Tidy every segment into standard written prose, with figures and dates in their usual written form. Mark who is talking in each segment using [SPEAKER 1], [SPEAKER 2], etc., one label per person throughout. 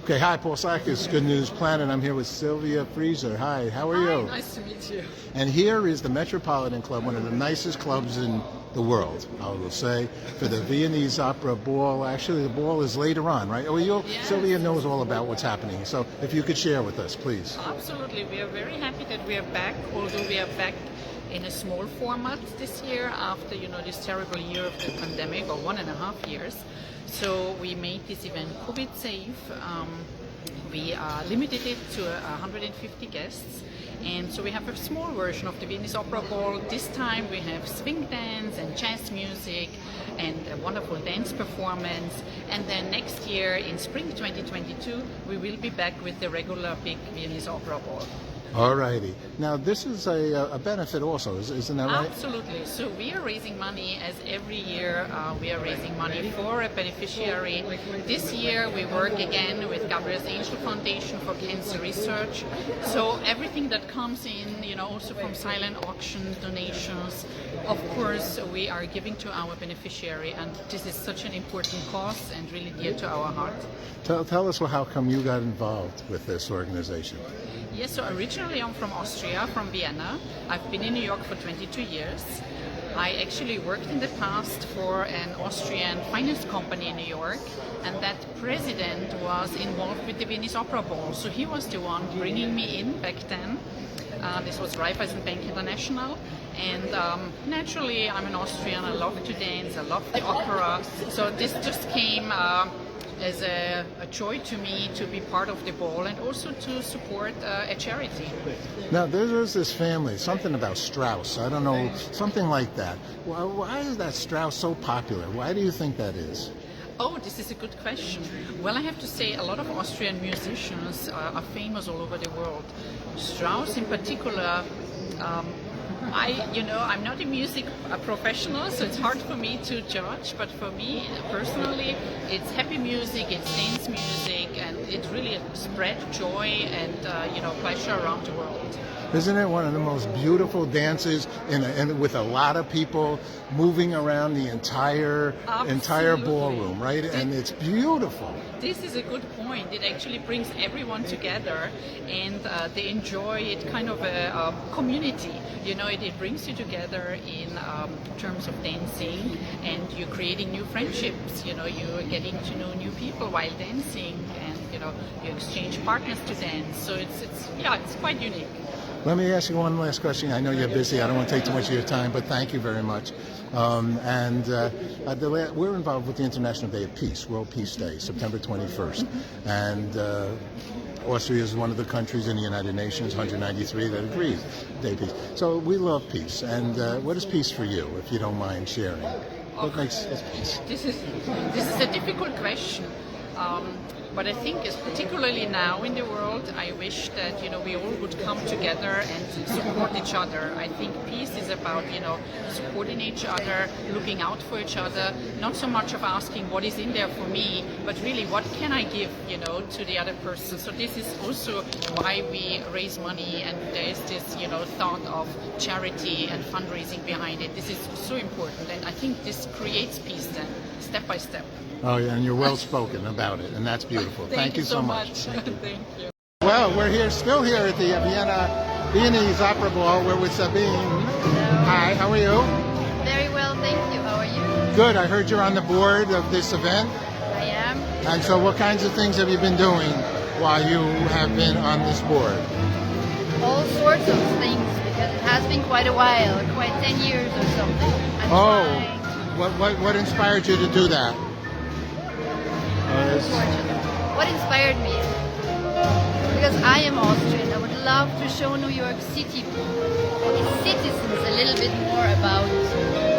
[SPEAKER 1] Okay, hi, Paul Sakis, Good News Planet. I'm here with Sylvia Frieser. Hi, how are you?
[SPEAKER 2] Nice to meet you.
[SPEAKER 1] And here is the Metropolitan Club, one of the nicest clubs in the world, I will say, for the Viennese Opera Ball. Actually, the ball is later on, right? Oh,
[SPEAKER 2] Yes.
[SPEAKER 1] Sylvia knows all about what's happening. So if you could share with us, please.
[SPEAKER 2] Absolutely. We are very happy that we are back, although we are back in a small format this year after, this terrible year of the pandemic, or 1.5 years. So we made this event COVID safe. We limited it to 150 guests. And so we have a small version of the Viennese Opera Ball. This time we have swing dance and jazz music and a wonderful dance performance. And then next year, in spring 2022, we will be back with the regular big Viennese Opera Ball.
[SPEAKER 1] All righty. Now, this is a benefit also, isn't that right?
[SPEAKER 2] Absolutely. So we are raising money, as every year we are raising money for a beneficiary. This year we work again with Gabrielle's Angel Foundation for Cancer Research. So everything that comes in, also from silent auctions, donations, of course we are giving to our beneficiary, and this is such an important cause and really dear to our heart.
[SPEAKER 1] Tell us how come you got involved with this organization.
[SPEAKER 2] Yes, so originally I'm from Austria, from Vienna. I've been in New York for 22 years. I actually worked in the past for an Austrian finance company in New York, and that president was involved with the Viennese Opera Ball. So he was the one bringing me in back then. This was Raiffeisen Bank International, and naturally I'm an Austrian. I love to dance, I love the opera. So this just came as a joy to me to be part of the ball and also to support a charity.
[SPEAKER 1] Now, there's this family, something about Strauss, I don't know, something like that. Why is that Strauss so popular? Why do you think that is?
[SPEAKER 2] Oh, this is a good question. Well, I have to say a lot of Austrian musicians are famous all over the world. Strauss in particular, I'm not a music professional, so it's hard for me to judge, but for me personally, it's happy music, it's dance music, and it really spread joy and pleasure around the world.
[SPEAKER 1] Isn't it one of the most beautiful dances and with a lot of people moving around the entire ballroom, right? And it's beautiful.
[SPEAKER 2] This is a good point. It actually brings everyone together, and they enjoy it, kind of a community. It brings you together in terms of dancing, and you're creating new friendships. You're getting to know new people while dancing, and you exchange partners to dance. So it's quite unique.
[SPEAKER 1] Let me ask you one last question. I know you're busy. I don't want to take too much of your time, but thank you very much. We're involved with the International Day of Peace, World Peace Day, September 21st. And Austria is one of the countries in the United Nations, 193, that agrees Day of Peace. So we love peace. And what is peace for you, if you don't mind sharing? What makes peace?
[SPEAKER 2] This is a difficult question. But I think, particularly now in the world, I wish that we all would come together and support each other. I think peace is about supporting each other, looking out for each other. Not so much of asking what is in there for me, but really what can I give to the other person. So this is also why we raise money, and there is this thought of charity and fundraising behind it. This is so important, and I think this creates peace then, step by step.
[SPEAKER 1] Oh, yeah, and you're well spoken about it, and that's beautiful.
[SPEAKER 2] Thank you so much.
[SPEAKER 1] Thank you.
[SPEAKER 2] Thank you.
[SPEAKER 1] Well, we're still here at the Viennese Opera Ball. We're with Sabine.
[SPEAKER 3] Hello.
[SPEAKER 1] Hi, how are you?
[SPEAKER 3] Very well, thank you. How are you?
[SPEAKER 1] Good. I heard you're on the board of this event.
[SPEAKER 3] I am.
[SPEAKER 1] And so what kinds of things have you been doing while you have been on this board?
[SPEAKER 3] All sorts of things, because it has been quite a while, quite 10 years or something. I'm trying.
[SPEAKER 1] What inspired you to do that?
[SPEAKER 3] What inspired me? Because I am Austrian, I would love to show New York City citizens a little bit more about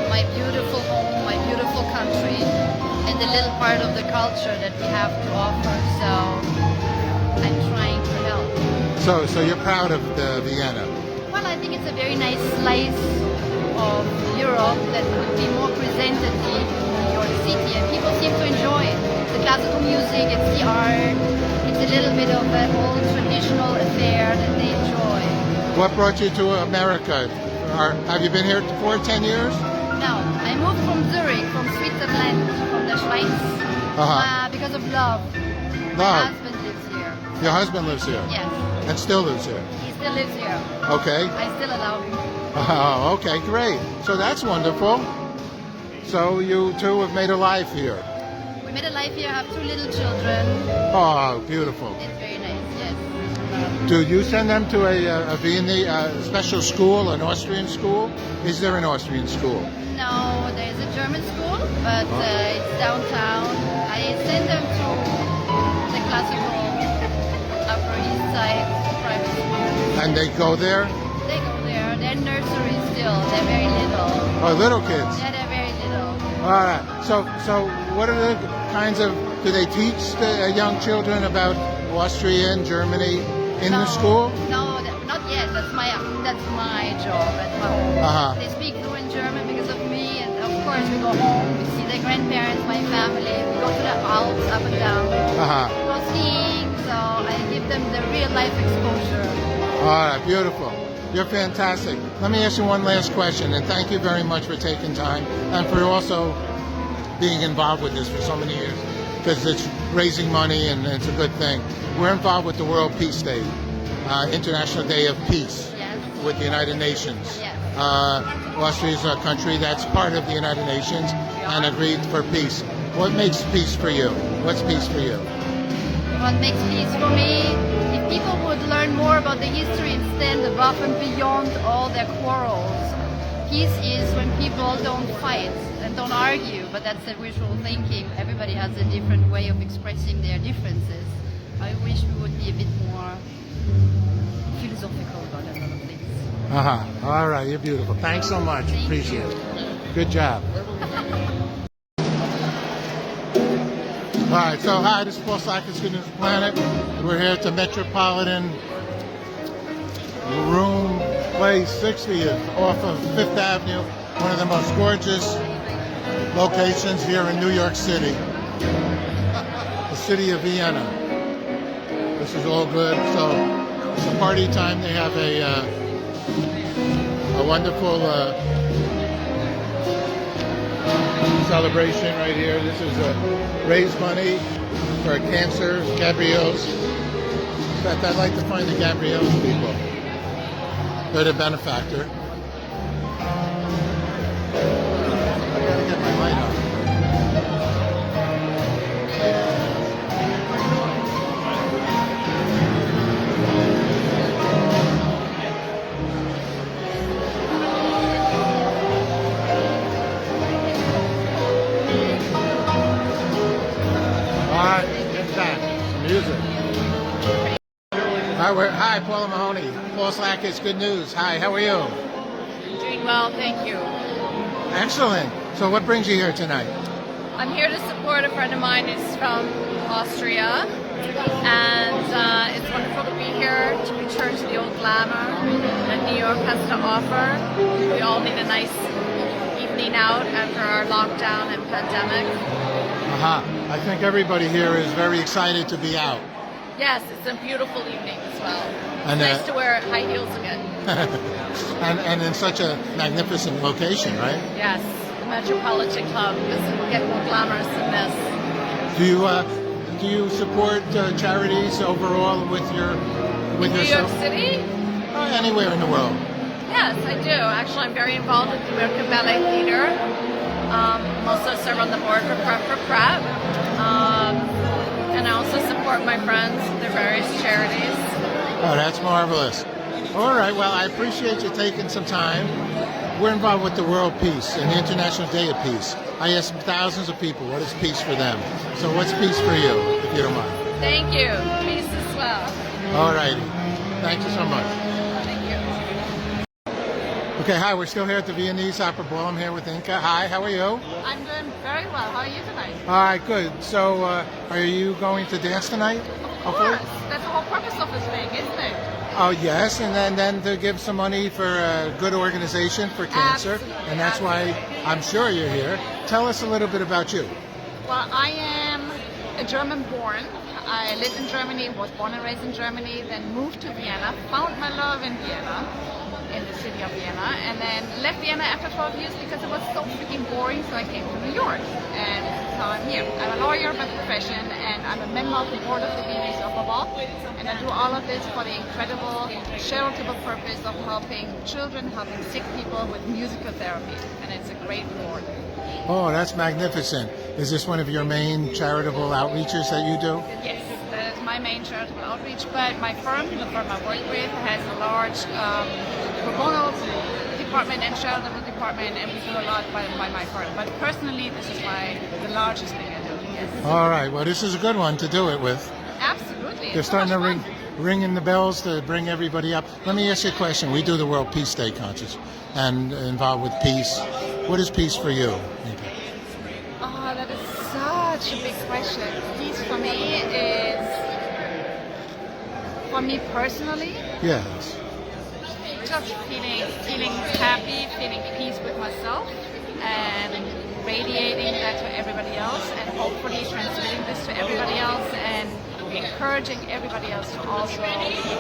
[SPEAKER 3] my beautiful home, my beautiful country, and the little part of the culture that we have to offer. So I'm trying to help.
[SPEAKER 1] So you're proud of Vienna?
[SPEAKER 3] Well, I think it's a very nice slice of Europe that could be more presented in New York City, and people seem to enjoy it. The classical music, it's the art, it's a little bit of an old traditional affair that they enjoy.
[SPEAKER 1] What brought you to America? Have you been here for 10 years?
[SPEAKER 3] No, I moved from Zurich, from Switzerland, from the Schweiz, because of love. My husband lives
[SPEAKER 1] Your husband lives here?
[SPEAKER 3] Yes.
[SPEAKER 1] And still lives here?
[SPEAKER 3] He still lives here.
[SPEAKER 1] Okay.
[SPEAKER 3] I still allow him.
[SPEAKER 1] Oh, okay, great. So that's wonderful. So you two have made a life here.
[SPEAKER 3] We made a life here, have 2 little children.
[SPEAKER 1] Oh, beautiful.
[SPEAKER 3] It's very nice, yes.
[SPEAKER 1] Do you send them to a Viennese special school, an Austrian school? Is there an Austrian school?
[SPEAKER 3] No, there's a German school, but it's downtown. I send them to the classical Upper East Side private school.
[SPEAKER 1] And they go there?
[SPEAKER 3] They go there. They're nursery still. They're very little.
[SPEAKER 1] Oh, little kids?
[SPEAKER 3] Yeah, they're very little.
[SPEAKER 1] All right. So what are the kinds of, do they teach the young children about Austria and Germany in the school?
[SPEAKER 3] No, not yet. That's my job at home.
[SPEAKER 1] Uh-huh.
[SPEAKER 3] They speak fluent German because of me, and of course we go home, we see their grandparents, my family, we go to the Alps, up and down,
[SPEAKER 1] Uh-huh.
[SPEAKER 3] we go skiing, so I give them the real life exposure.
[SPEAKER 1] All right, beautiful. You're fantastic. Let me ask you one last question, and thank you very much for taking time and for also being involved with this for so many years, because it's raising money and it's a good thing. We're involved with the World Peace Day, International Day of Peace,
[SPEAKER 3] Yes.
[SPEAKER 1] with the United Nations.
[SPEAKER 3] Yes.
[SPEAKER 1] Austria is a country that's part of the United Nations and agreed for peace. What makes peace for you? What's peace for you?
[SPEAKER 3] What makes peace for me, if people would learn more about the history and stand above and beyond all their quarrels. Peace is when people don't fight and don't argue, but that's the wishful thinking. Everybody has a different way of expressing their differences. I wish we would be a bit more philosophical about a lot of things.
[SPEAKER 1] Uh-huh. All right, you're beautiful. Thanks so much.
[SPEAKER 3] Thank
[SPEAKER 1] Appreciate
[SPEAKER 3] you.
[SPEAKER 1] it. Good job. All right, so hi, this is Paul Sackett, Good News Planet. We're here at the Metropolitan Room Place 60th off of Fifth Avenue, one of the most gorgeous locations here in New York City, the city of Vienna. This is all good. So it's a party time. They have a wonderful celebration right here. This is raise money for cancer, Gabrielle's. In fact, I'd like to find the Gabrielle's people. They're the benefactor. I gotta get my light on. Alright, get back. Some music. Hi, Paula Mahoney. Paul Slackett, Good News. Hi, how are you?
[SPEAKER 4] Doing well, thank you.
[SPEAKER 1] Excellent. So what brings you here tonight?
[SPEAKER 4] I'm here to support a friend of mine who's from Austria, and it's wonderful to be here to return to the old glamour that New York has to offer. We all need a nice evening out after our lockdown and pandemic.
[SPEAKER 1] I think everybody here is very excited to be out.
[SPEAKER 4] Yes, it's a beautiful evening as well.
[SPEAKER 1] And,
[SPEAKER 4] It's nice to wear high heels again.
[SPEAKER 1] and in such a magnificent location, right?
[SPEAKER 4] Yes, the Metropolitan Club doesn't get more glamorous than this.
[SPEAKER 1] Do you support charities overall with
[SPEAKER 4] New
[SPEAKER 1] yourself?
[SPEAKER 4] York City?
[SPEAKER 1] Anywhere in the world?
[SPEAKER 4] Yes, I do. Actually, I'm very involved with the American Ballet Theater. I'm also serve on the board for Prep. And I also support my friends with their various charities.
[SPEAKER 1] Oh, that's marvelous. All right, well, I appreciate you taking some time. We're involved with the World Peace and the International Day of Peace. I ask thousands of people, what is peace for them? So what's peace for you, if you don't mind?
[SPEAKER 4] Thank you. Peace as well.
[SPEAKER 1] All righty. Thank you so much.
[SPEAKER 4] Thank you.
[SPEAKER 1] Okay, hi, we're still here at the Viennese Opera Ball. I'm here with Inka. Hi, how are you?
[SPEAKER 4] I'm doing very well. How are you tonight?
[SPEAKER 1] All right, good. So are you going to dance tonight?
[SPEAKER 4] Of course. That's the whole purpose of this thing, isn't it?
[SPEAKER 1] Oh, yes, and then to give some money for a good organization for cancer,
[SPEAKER 4] Absolutely,
[SPEAKER 1] and that's why I'm sure you're here. Tell us a little bit about you.
[SPEAKER 4] Well, I am a German born. I lived in Germany, was born and raised in Germany, then moved to Vienna, found my love in Vienna, in the city of Vienna, and then left Vienna after 12 years because it was so freaking boring, so I came to New York. And
[SPEAKER 5] I'm here. I'm a lawyer by profession, and I'm a member of the board of the Viennese Opera Ball, and I do all of this for the incredible charitable purpose of helping children, helping sick people with musical therapy, and it's a great reward.
[SPEAKER 1] Oh, that's magnificent. Is this one of your main charitable outreaches that you do?
[SPEAKER 5] Yes, that is my main charitable outreach, but my firm, the firm I work with, has a large pro bono department and charitable department, and we do a lot by my firm. But personally, this is the largest thing I do. Yes.
[SPEAKER 1] All right. Well, this is a good one to do it with.
[SPEAKER 5] Absolutely.
[SPEAKER 1] They're
[SPEAKER 5] It's so
[SPEAKER 1] starting to
[SPEAKER 5] much fun.
[SPEAKER 1] ringing the bells to bring everybody up. Let me ask you a question. We do the World Peace Day concert and involved with peace. What is peace for you?
[SPEAKER 5] Oh, that is such a big question. Peace for me is, for me personally,
[SPEAKER 1] Yes.
[SPEAKER 5] just feeling happy, feeling peace with myself, and radiating that to everybody else, and hopefully transmitting this to everybody else, and encouraging everybody else to also be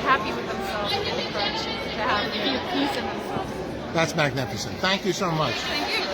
[SPEAKER 5] happy with themselves and encourage to feel peace in themselves.
[SPEAKER 1] That's magnificent. Thank you so much.
[SPEAKER 5] Thank you.